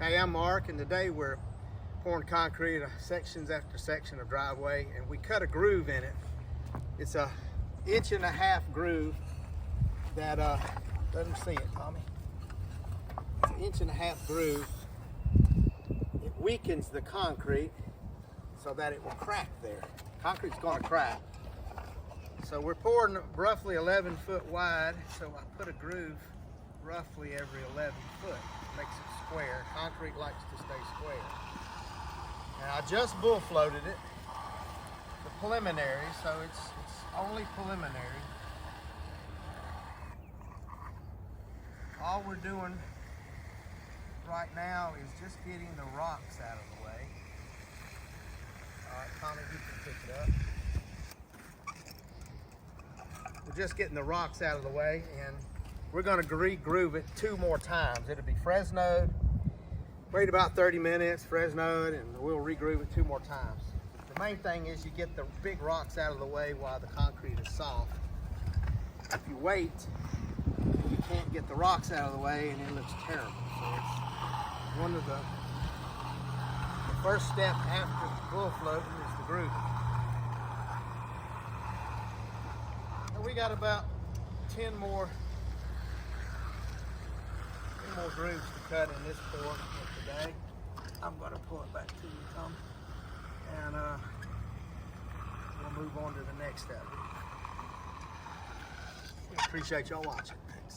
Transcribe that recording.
Hey, I'm Mark, and today we're pouring concrete sections after section of driveway, and we cut a groove in it. It's a 1.5 inch groove that let them see it, Tommy. It's an 1.5 inch groove. It weakens the concrete so that it will crack there. Concrete's going to crack. So we're pouring roughly 11 foot wide, so I put a groove roughly every 11 foot. Makes it square. Concrete likes to stay square. And I just bull floated it, the preliminary, so it's only preliminary. All we're doing right now is just getting the rocks out of the way. All right, Tommy, you can pick it up. We're just getting the rocks out of the way, and we're going to re-groove it 2 more times. It'll be Fresno'd, wait about 30 minutes, Fresno'd, and we'll re-groove it 2 more times. The main thing is you get the big rocks out of the way while the concrete is soft. If you wait, you can't get the rocks out of the way, and it looks terrible. So it's one of the first step after bull floating is the grooving. And we got about 10 more grooves to cut in this pour today. I'm going to pull it back to you, Tom, and we'll move on to the next step. Appreciate y'all watching. Thanks.